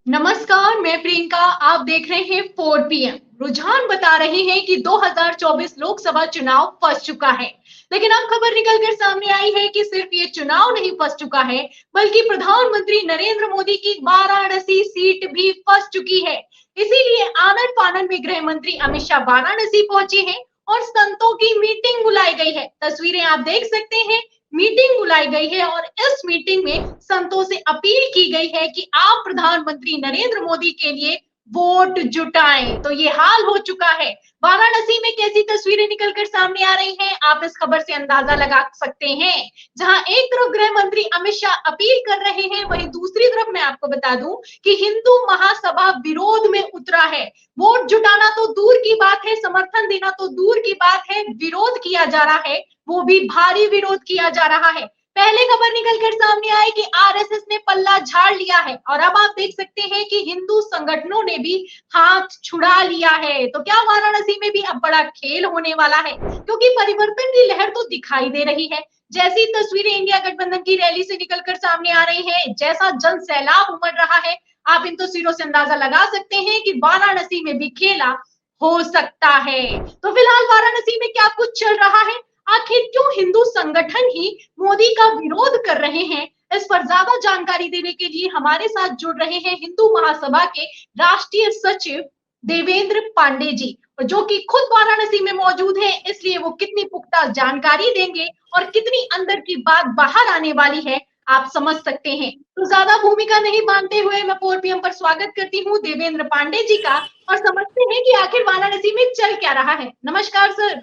नमस्कार, मैं प्रियंका। आप देख रहे हैं 4 पीएम। रुझान बता रहे हैं कि 2024 लोकसभा चुनाव फंस चुका है, लेकिन अब खबर निकलकर सामने आई है कि सिर्फ ये चुनाव नहीं फंस चुका है, बल्कि प्रधानमंत्री नरेंद्र मोदी की वाराणसी सीट भी फंस चुकी है। इसीलिए आनन फानन में गृह मंत्री अमित शाह वाराणसी पहुंचे हैं और संतों की मीटिंग बुलाई गई है। तस्वीरें आप देख सकते हैं। मीटिंग बुलाई गई है और इस मीटिंग में संतों से अपील की गई है कि आप प्रधानमंत्री नरेंद्र मोदी के लिए वोट जुटाएं। तो ये हाल हो चुका है। वाराणसी में कैसी तस्वीरें निकलकर सामने आ रही हैं, आप इस खबर से अंदाजा लगा सकते हैं। जहां एक तरफ गृह मंत्री अमित शाह अपील कर रहे हैं, वहीं दूसरी तरफ मैं आपको बता दूं कि हिंदू महासभा विरोध में उतरा है। वोट जुटाना तो दूर की बात है, समर्थन देना तो दूर की बात है, विरोध किया जा रहा है, वो भी भारी विरोध किया जा रहा है। पहले खबर निकलकर सामने आई कि आरएसएस ने पल्ला झाड़ लिया है और अब आप देख सकते हैं कि हिंदू संगठनों ने भी हाथ छुड़ा लिया है। तो क्या वाराणसी में भी अब बड़ा खेल होने वाला है, क्योंकि परिवर्तन की लहर तो दिखाई दे रही है। जैसी तस्वीरें इंडिया गठबंधन की रैली से निकलकर सामने आ रही हैं, जैसा जन सैलाब उमड़ रहा है, आप इन तस्वीरों से अंदाजा लगा सकते हैं कि वाराणसी में भी खेला हो सकता है। तो फिलहाल वाराणसी में क्या कुछ चल रहा है, आखिर क्यों हिंदू संगठन ही मोदी का विरोध कर रहे हैं, इस पर ज्यादा जानकारी देने के लिए हमारे साथ जुड़ रहे हैं हिंदू महासभा के राष्ट्रीय सचिव देवेंद्र पांडे जी, जो कि खुद वाराणसी में मौजूद हैं। इसलिए वो कितनी पुख्ता जानकारी देंगे और कितनी अंदर की बात बाहर आने वाली है, आप समझ सकते हैं। तो ज्यादा भूमिका नहीं बांधते हुए मैं 4 पीएम पर स्वागत करती हूँ देवेंद्र पांडे जी का, और समझते हैं कि आखिर वाराणसी में चल क्या रहा है। नमस्कार सर।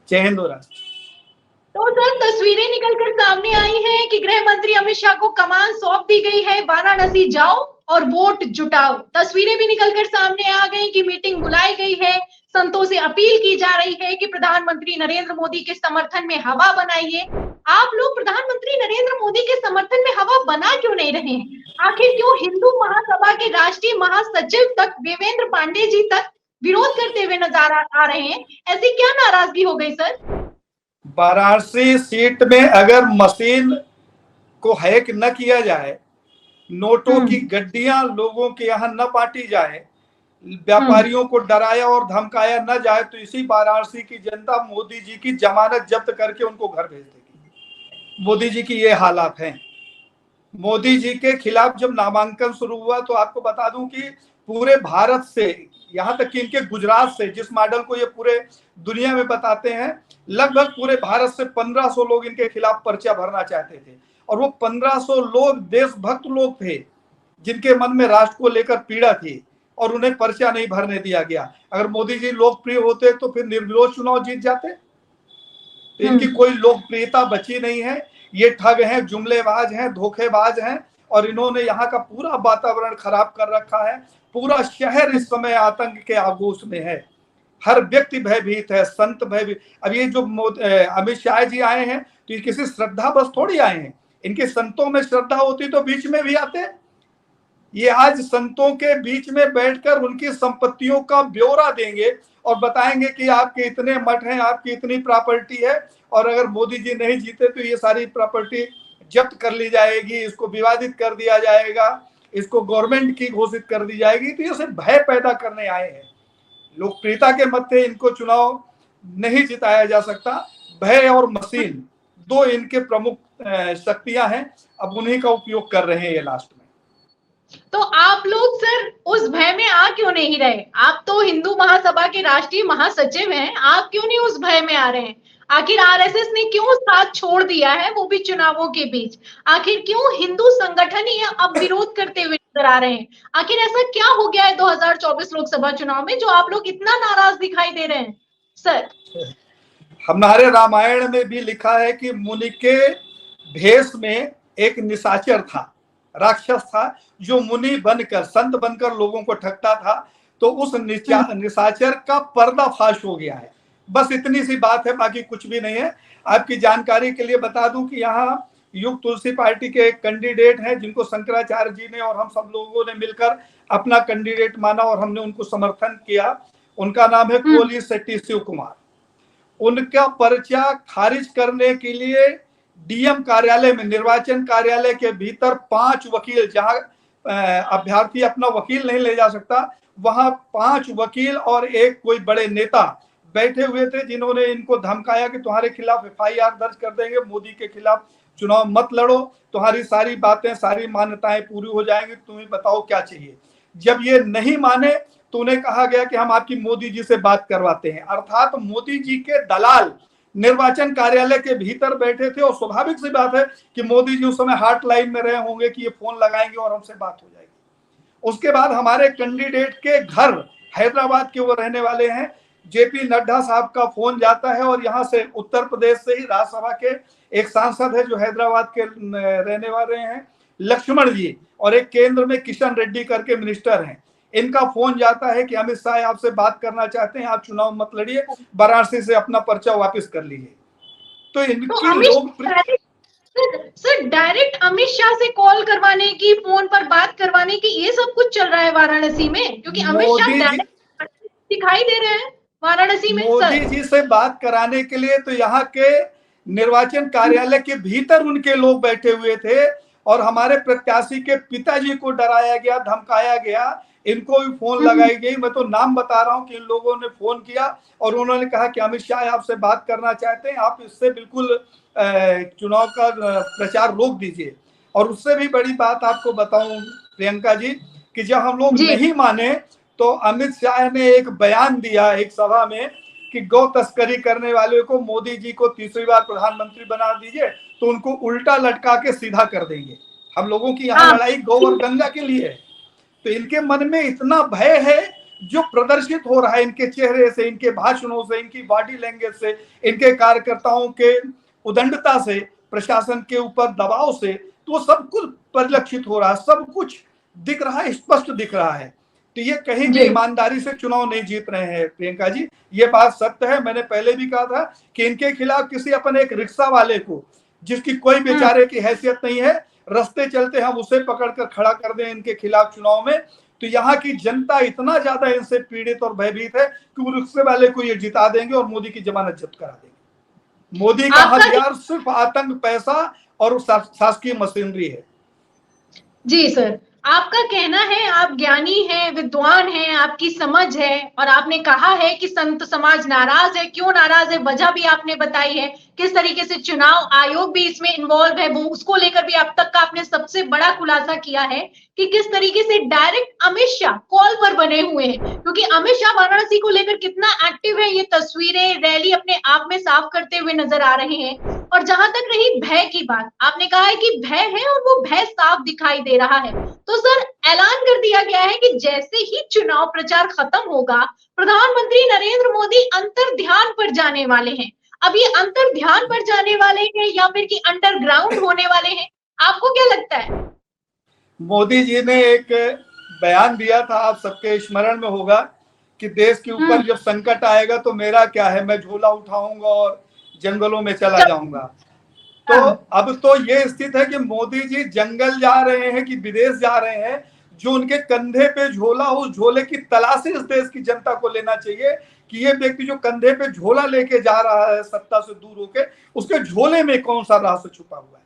जय हिंद। तो सर, तस्वीरें निकलकर सामने आई हैं कि गृह मंत्री अमित शाह को कमान सौंप दी गई है, वाराणसी जाओ और वोट जुटाओ। तस्वीरें भी निकलकर सामने आ गई कि मीटिंग बुलाई गई है, संतों से अपील की जा रही है कि प्रधानमंत्री नरेंद्र मोदी के समर्थन में हवा बनाइए। आप लोग प्रधानमंत्री नरेंद्र मोदी के समर्थन में हवा बना क्यों नहीं रहे हैं? आखिर क्यों हिंदू महासभा के राष्ट्रीय महासचिव तक, देवेंद्र पांडे जी तक विरोध करते हुए नजर आ रहे हैं? ऐसी क्या नाराजगी हो गई सर? वाराणसी सीट में अगर मशीन को हैक न किया जाए, नोटों की गड्डियां लोगों के यहाँ न बांटी जाए, व्यापारियों को डराया और धमकाया न जाए, तो इसी वाराणसी की जनता मोदी जी की जमानत जब्त करके उनको घर भेज देगी। मोदी जी की ये हालात हैं। मोदी जी के खिलाफ जब नामांकन शुरू हुआ तो आपको बता दूं कि पूरे भारत से, यहाँ तक कि इनके गुजरात से, जिस मॉडल को ये पूरे दुनिया में बताते हैं, लगभग पूरे भारत से 1500 लोग इनके खिलाफ पर्चा भरना चाहते थे। और वो 1500 लोग देशभक्त लोग थे, जिनके मन में राष्ट्र को लेकर पीड़ा थी, और उन्हें पर्चा नहीं भरने दिया गया। अगर मोदी जी लोकप्रिय होते तो फिर निर्विरोध चुनाव जीत जाते। तो इनकी कोई लोकप्रियता बची नहीं है। ये ठग हैं, जुमलेबाज हैं, धोखेबाज हैं, और इन्होंने यहाँ का पूरा वातावरण खराब कर रखा है। पूरा शहर इस समय आतंक के आगोश में है। हर व्यक्ति भयभीत है, संत भयभीत। अब ये जो अमित शाह जी आए हैं तो ये किसी श्रद्धा बस थोड़ी आए हैं। इनके संतों में श्रद्धा होती तो बीच में भी आते। ये आज संतों के बीच में बैठकर उनकी संपत्तियों का ब्यौरा देंगे और बताएंगे कि आपके इतने मठ हैं, आपकी इतनी प्रॉपर्टी है, और अगर मोदी जी नहीं जीते तो ये सारी प्रॉपर्टी जब्त कर ली जाएगी, इसको विवादित कर दिया जाएगा, इसको गवर्नमेंट की घोषित कर दी जाएगी। तो ये सिर्फ भय पैदा करने आए हैं। लोकप्रियता के मध्य इनको चुनाव नहीं जिताया जा सकता। भय और मशीन दो इनके प्रमुख शक्तियां हैं। अब उन्हीं का उपयोग कर रहे हैं ये लास्ट में। तो आप लोग सर उस भय में आ क्यों नहीं रहे? आप तो हिंदू महासभा के राष्ट्रीय महासचिव हैं, आप क्यों नहीं उस भय में आ रहे हैं? आखिर आरएसएस ने क्यों साथ छोड़ दिया है, वो भी चुनावों के बीच? आखिर क्यों हिंदू संगठन ही अब विरोध करते हुए नजर आ रहे हैं? आखिर ऐसा क्या हो गया है 2024 लोकसभा चुनाव में जो आप लोग इतना नाराज दिखाई दे रहे हैं सर? हमारे रामायण में भी लिखा है कि मुनि के भेष में एक निशाचर था, राक्षस था, जो मुनि बनकर, संत बनकर लोगों को ठगता था। तो उस निशाचर का पर्दाफाश हो गया है। बस इतनी सी बात है, बाकी कुछ भी नहीं है। आपकी जानकारी के लिए बता दूं कि यहाँ युग तुलसी पार्टी के एक कैंडिडेट हैं, जिनको शंकराचार्य जी ने और हम सब लोगों ने मिलकर अपना कैंडिडेट माना और हमने उनको समर्थन किया। उनका नाम है कोली शेट्टी शिव कुमार। उनका पर्चा खारिज करने के लिए डीएम कार्यालय में, निर्वाचन कार्यालय के भीतर 5 वकील, जहां अभ्यर्थी अपना वकील नहीं ले जा सकता, वहां 5 वकील और एक कोई बड़े नेता बैठे हुए थे जिन्होंने इनको धमकाया कि तुम्हारे खिलाफ FIR दर्ज कर देंगे, मोदी के खिलाफ चुनाव मत लड़ो, तुम्हारी सारी बातें सारी मान्यताएं पूरी हो जाएंगी, तुम्हें बताओ क्या चाहिए। जब ये नहीं माने तो उन्हें कहा गया कि हम आपकी मोदी जी से बात करवाते हैं। अर्थात मोदी जी के दलाल निर्वाचन कार्यालय के भीतर बैठे थे, और स्वाभाविक सी बात है कि मोदी जी उस समय हॉटलाइन में रहे होंगे कि ये फोन लगाएंगे और हमसे बात हो जाएगी। उसके बाद हमारे कैंडिडेट के घर हैदराबाद के वो रहने वाले हैं, JP नड्डा साहब का फोन जाता है, और यहाँ से उत्तर प्रदेश से ही राज्यसभा के एक सांसद है जो हैदराबाद के रहने वाले हैं, लक्ष्मण जी, और एक केंद्र में किशन रेड्डी करके मिनिस्टर हैं। इनका फोन जाता है कि अमित शाह आपसे बात करना चाहते हैं, आप चुनाव मत लड़िए, वाराणसी से अपना पर्चा वापस कर लीजिए। तो इनकी लोग सर डायरेक्ट अमित शाह से कॉल करवाने की, फोन पर बात करवाने की, ये सब कुछ चल रहा है वाराणसी में, क्योंकि अमित शाह डायरेक्ट दिखाई दे रहे हैं वाराणसी में। मोदी जी से बात कराने के लिए तो यहाँ के निर्वाचन कार्यालय के भीतर उनके लोग बैठे हुए थे, और हमारे प्रत्याशी के पिताजी को डराया गया, धमकाया गया, इनको भी फोन लगाई गई। मैं तो नाम बता रहा हूं कि इन लोगों ने फोन किया और उन्होंने कहा कि अमित शाह आपसे बात करना चाहते हैं, आप इससे बिल्कुल चुनाव का प्रचार रोक दीजिए। और उससे भी बड़ी बात आपको बताऊं प्रियंका जी, कि जब हम लोग नहीं माने तो अमित शाह ने एक बयान दिया एक सभा में कि गौ तस्करी करने वाले को मोदी जी को तीसरी बार प्रधानमंत्री बना दीजिए तो उनको उल्टा लटका के सीधा कर देंगे। हम लोगों की यहाँ लड़ाई गौ और गंगा के लिए है। तो इनके मन में इतना भय है जो प्रदर्शित हो रहा है इनके चेहरे से, इनके भाषणों से, इनकी बॉडी लैंग्वेज से, इनके कार्यकर्ताओं के उदंडता से, प्रशासन के ऊपर दबाव से, तो सब कुछ परिलक्षित हो रहा है, सब कुछ दिख रहा है, स्पष्ट दिख रहा है। तो ये कहीं भी ईमानदारी से चुनाव नहीं जीत रहे हैं प्रियंका जी, ये बात सत्य है। मैंने पहले भी कहा था कि इनके खिलाफ किसी अपन एक रिक्शा वाले को, जिसकी कोई बेचारे की हैसियत नहीं है, रास्ते चलते हम उसे पकड़कर खड़ा कर दें इनके खिलाफ चुनाव में, तो यहाँ की जनता इतना ज्यादा इनसे पीड़ित और भयभीत है कि वो रिक्शे वाले को ये जिता देंगे और मोदी की जमानत जब्त करा देंगे। मोदी का हथियार सिर्फ आतंक, पैसा और शासकीय मशीनरी है। जी सर, आपका कहना है, आप ज्ञानी हैं, विद्वान हैं, आपकी समझ है, और आपने कहा है कि संत समाज नाराज है। क्यों नाराज है, वजह भी आपने बताई है, किस तरीके से चुनाव आयोग भी इसमें इन्वॉल्व है, वो उसको लेकर भी अब तक का आपने सबसे बड़ा खुलासा किया है कि किस तरीके से डायरेक्ट अमित शाह कॉल पर बने हुए हैं, क्योंकि अमित शाह वाराणसी को लेकर कितना एक्टिव है, ये तस्वीरें, रैली अपने आप में साफ करते हुए नजर आ रहे हैं। और जहां तक रही भय की बात, आपने कहा है कि भय है और वो भय साफ दिखाई दे रहा है, तो सर ऐलान कर दिया गया है कि जैसे ही चुनाव प्रचार खत्म होगा, प्रधानमंत्री नरेंद्र मोदी अंतर ध्यान पर जाने वाले हैं। अब ये अंतर ध्यान पर जाने वाले हैं या फिर कि अंडरग्राउंड होने वाले हैं, आपको क्या लगता है? मोदी जी ने एक बयान दिया था, आप सबके स्मरण में होगा, कि देश के ऊपर जब संकट आएगा तो मेरा क्या है, मैं झोला उठाऊंगा और जंगलों में चला जाऊंगा। तो अब तो ये स्थिति है कि मोदी जी जंगल जा रहे हैं कि विदेश जा रहे हैं, जो उनके कंधे पे झोला, उस झोले की तलाशी इस देश की जनता को लेना चाहिए कि ये व्यक्ति जो कंधे पे झोला लेके जा रहा है सत्ता से दूर होके, उसके झोले में कौन सा रहस्य छुपा हुआ है।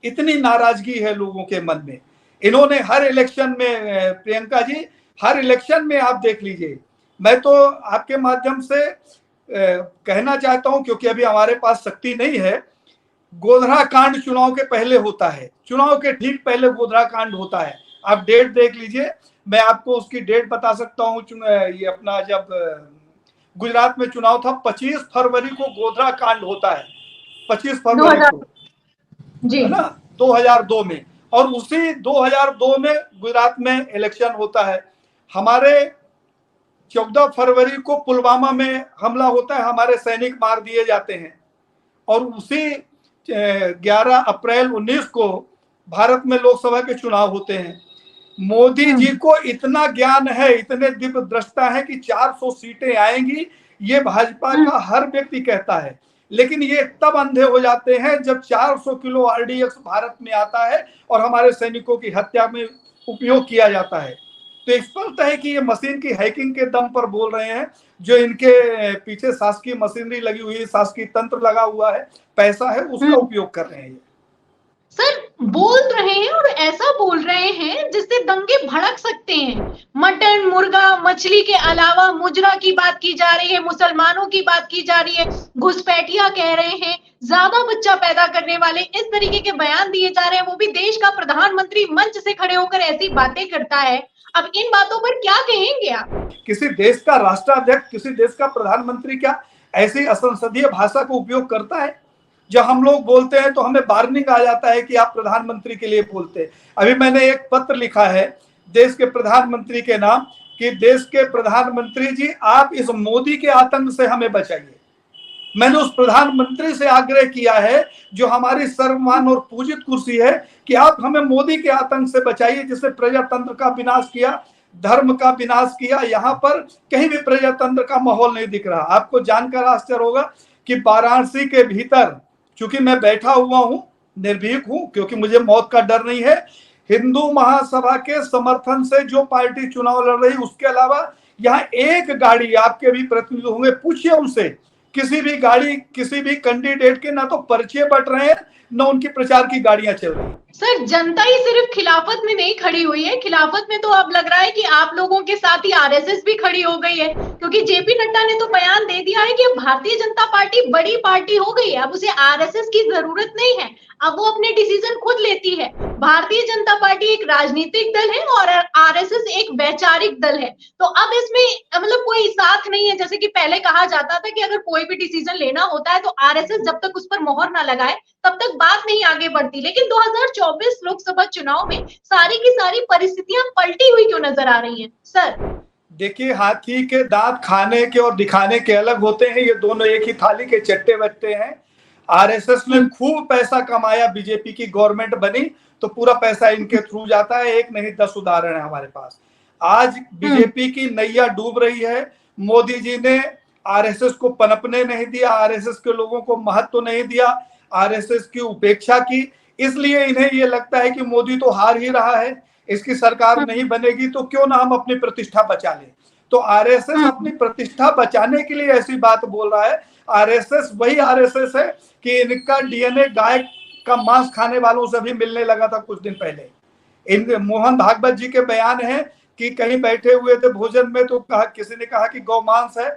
इतनी नाराजगी है लोगों के मन में। इन्होंने हर इलेक्शन में प्रियंका जी, हर इलेक्शन में आप देख लीजिए, मैं तो आपके माध्यम से कहना चाहता हूं, क्योंकि अभी हमारे पास शक्ति नहीं है, गोधरा कांड चुनाव के पहले होता है, चुनाव के ठीक पहले गोधरा कांड होता है। आप डेट देख लीजिए, मैं आपको उसकी डेट बता सकता हूँ। ये अपना जब गुजरात में चुनाव था, 25 फरवरी को गोधरा कांड होता है, 25 फरवरी को, जी, है ना, 2002 में। और उसी 2002 में गुजरात में इलेक्शन होता है। हमारे 14 फरवरी को पुलवामा में हमला होता है, हमारे सैनिक मार दिए जाते हैं। और उसी 11 अप्रैल 19 को भारत में लोकसभा के चुनाव होते हैं। मोदी जी को इतना ज्ञान है, इतने दिव्य दृष्टा है कि 400 सीटें आएंगी, ये भाजपा का हर व्यक्ति कहता है। लेकिन ये तब अंधे हो जाते हैं जब 400 किलो RDX भारत में आता है और हमारे सैनिकों की हत्या में उपयोग किया जाता है। तो स्पष्ट है कि ये मशीन की हैकिंग के दम पर बोल रहे हैं, जो इनके पीछे शासकीय मशीनरी लगी हुई है, शासकीय तंत्र लगा हुआ है, पैसा है, उसका उपयोग कर रहे हैं। सर बोल रहे हैं और ऐसा बोल रहे हैं जिससे दंगे भड़क सकते हैं। मटन, मुर्गा, मछली के अलावा मुजरा की बात की जा रही है, मुसलमानों की बात की जा रही है, घुसपैठिया कह रहे हैं, ज्यादा बच्चा पैदा करने वाले, इस तरीके के बयान दिए जा रहे हैं। वो भी देश का प्रधानमंत्री मंच से खड़े होकर ऐसी बातें करता है। अब इन बातों पर क्या कहेंगे आप? किसी देश का राष्ट्राध्यक्ष, किसी देश का प्रधानमंत्री क्या ऐसी असंसदीय भाषा को उपयोग करता है? जब हम लोग बोलते हैं तो हमें वार्निंग आ जाता है कि आप प्रधानमंत्री के लिए बोलते हैं। अभी मैंने एक पत्र लिखा है देश के प्रधानमंत्री के नाम कि देश के प्रधानमंत्री जी, आप इस मोदी के आतंक से हमें बचाइए। मैंने उस प्रधानमंत्री से आग्रह किया है जो हमारी सर्वमान और पूजित कुर्सी है कि आप हमें मोदी के आतंक से बचाइए, जिससे प्रजातंत्र का विनाश किया, धर्म का विनाश किया। यहाँ पर कहीं भी प्रजातंत्र का माहौल नहीं दिख रहा। आपको जानकर आश्चर्य होगा कि वाराणसी के भीतर, चूंकि मैं बैठा हुआ हूं, निर्भीक हूं, क्योंकि मुझे मौत का डर नहीं है, हिंदू महासभा के समर्थन से जो पार्टी चुनाव लड़ रही, उसके अलावा यहाँ एक गाड़ी, आपके भी प्रतिनिधि होंगे, पूछिए उनसे, किसी भी गाड़ी, किसी भी कैंडिडेट के ना तो पर्चे बट रहे हैं, न उनकी प्रचार की गाड़ियां चल रही हैं। सर, जनता ही सिर्फ खिलाफत में नहीं खड़ी हुई है, खिलाफत में तो अब लग रहा है कि आप लोगों के साथ ही आरएसएस भी खड़ी हो गई है, क्योंकि जेपी नड्डा ने तो बयान दे दिया है कि भारतीय जनता पार्टी बड़ी पार्टी हो गई है, अब उसे आरएसएस की जरूरत नहीं है, अब वो अपने डिसीजन खुद लेती है। भारतीय जनता पार्टी एक राजनीतिक दल है और आरएसएस एक वैचारिक दल है, तो अब इसमें मतलब कोई साथ नहीं है। जैसे कि पहले कहा जाता था कि अगर कोई भी डिसीजन लेना होता है तो आरएसएस जब तक उस पर मोहर ना लगाए तब तक बात नहीं आगे बढ़ती। लेकिन 2024 लोकसभा चुनाव में सारी की सारी परिस्थितियां पलटी हुई क्यों नजर आ रही हैं सर? देखिए, हाथी के दांत खाने के और दिखाने के अलग होते हैं, ये दोनों एक ही थाली के चट्टे बट्टे हैं। आरएसएस ने खूब पैसा कमाया, बीजेपी की गवर्नमेंट बनी तो पूरा पैसा इनके थ्रू जाता है। एक नहीं 10 उदाहरण है हमारे पास। आज बीजेपी की नैया डूब रही है। मोदी जी ने आरएसएस को पनपने नहीं दिया, आरएसएस के लोगों को महत्व नहीं दिया, आरएसएस की उपेक्षा की, इसलिए इन्हें ये लगता है कि मोदी तो हार ही रहा है, इसकी सरकार नहीं बनेगी तो क्यों ना हम अपनी प्रतिष्ठा बचा लें। तो आरएसएस अपनी प्रतिष्ठा बचाने के लिए ऐसी बात बोल रहा है। आरएसएस वही आरएसएस है कि इनका डीएनए गाय का मांस खाने वालों से भी मिलने लगा था कुछ दिन पहले। इन मोहन भागवत जी के बयान है कि कहीं बैठे हुए थे भोजन में तो कहा, किसी ने कहा कि गौ मांस है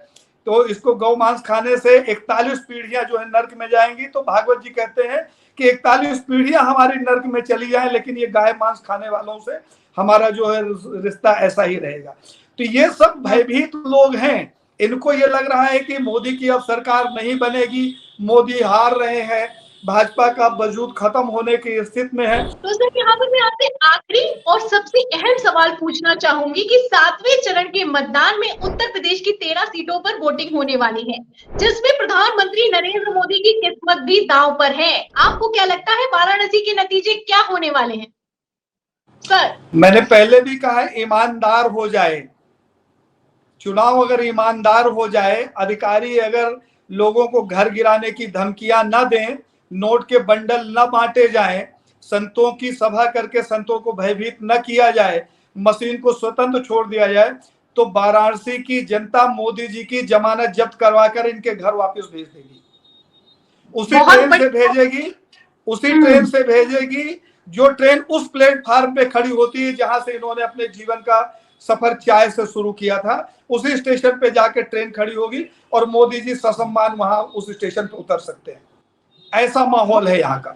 तो इसको गौ मांस खाने से 41 पीढ़ियां जो है नर्क में जाएंगी। तो भागवत जी कहते हैं कि 41 पीढ़ियां हमारी नर्क में चली जाएं, लेकिन ये गाय मांस खाने वालों से हमारा जो है रिश्ता ऐसा ही रहेगा। तो ये सब भयभीत लोग हैं, इनको ये लग रहा है कि मोदी की अब सरकार नहीं बनेगी, मोदी हार रहे हैं, भाजपा का वजूद खत्म होने की स्थिति में है। तो सर, यहाँ पर मैं आपसे आखिरी और सबसे अहम सवाल पूछना चाहूंगी कि 7वें चरण के मतदान में उत्तर प्रदेश की 13 सीटों पर वोटिंग होने वाली है, जिसमें प्रधानमंत्री नरेंद्र मोदी की किस्मत भी दांव पर है। आपको क्या लगता है वाराणसी के नतीजे क्या होने वाले हैं सर? मैंने पहले भी कहा है, ईमानदार हो जाए चुनाव, अगर ईमानदार हो जाए, अधिकारी अगर लोगों को घर गिराने की धमकियां न दें, नोट के बंडल न बांटे जाएं, संतों की सभा करके संतों को भयभीत न किया जाए, मशीन को स्वतंत्र छोड़ दिया जाए, तो वाराणसी की जनता मोदी जी की जमानत जब्त करवाकर इनके घर वापस भेज देगी। उसी ट्रेन से भेजेगी, उसी ट्रेन से भेजेगी जो ट्रेन उस प्लेटफार्म पे खड़ी होती है जहां से इन्होंने अपने जीवन का सफर चाय से शुरू किया था। उसी स्टेशन पे जाके ट्रेन खड़ी होगी और मोदी जी ससम्मान वहां उस स्टेशन पे उतर सकते हैं। ऐसा माहौल है यहाँ का।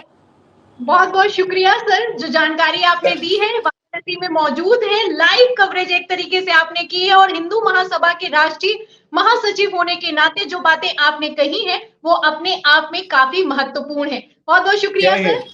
बहुत बहुत शुक्रिया सर, जो जानकारी आपने दी है, वाराणसी में मौजूद है, लाइव कवरेज एक तरीके से आपने की है, और हिंदू महासभा के राष्ट्रीय महासचिव होने के नाते जो बातें आपने कही हैं वो अपने आप में काफी महत्वपूर्ण है। बहुत बहुत शुक्रिया सर।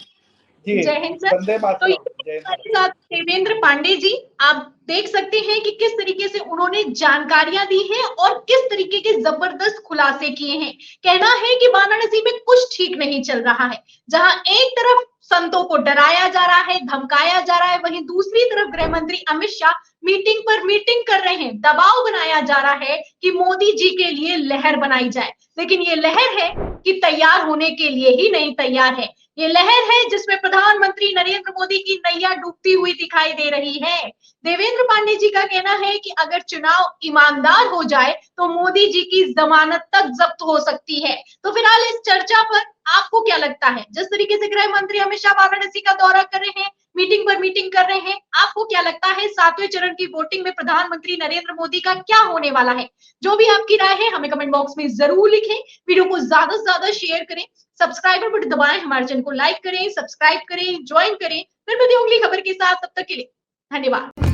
जय हिंद सर। तो हमारे साथ देवेंद्र पांडे जी, आप देख सकते हैं कि किस तरीके से उन्होंने जानकारियां दी हैं और किस तरीके के जबरदस्त खुलासे किए हैं। कहना है कि वाराणसी में कुछ ठीक नहीं चल रहा है, जहां एक तरफ संतों को डराया जा रहा है, धमकाया जा रहा है, वहीं दूसरी तरफ गृह मंत्री अमित शाह मीटिंग पर मीटिंग कर रहे हैं, दबाव बनाया जा रहा है कि मोदी जी के लिए लहर बनाई जाए। लेकिन ये लहर है कि तैयार होने के लिए ही नहीं तैयार है, ये लहर है जिसमें प्रधानमंत्री नरेंद्र मोदी की नैया डूबती हुई दिखाई दे रही है। देवेंद्र पांडे जी का कहना है कि अगर चुनाव ईमानदार हो जाए तो मोदी जी की जमानत तक जब्त हो सकती है। तो फिलहाल इस चर्चा पर आपको क्या लगता है? जिस तरीके से गृह मंत्री अमित शाह वाराणसी का दौरा कर रहे हैं, मीटिंग पर मीटिंग कर रहे हैं। आपको क्या लगता है 7वें चरण की वोटिंग में प्रधानमंत्री नरेंद्र मोदी का क्या होने वाला है? जो भी आपकी राय है हमें कमेंट बॉक्स में जरूर लिखें। वीडियो को ज्यादा से ज्यादा शेयर करें, सब्सक्राइबर बटन दबाएं, हमारे चैनल को लाइक करें, सब्सक्राइब करें, ज्वाइन करें। फिर मिलते हैं अगली खबर के साथ, तब तक के लिए धन्यवाद।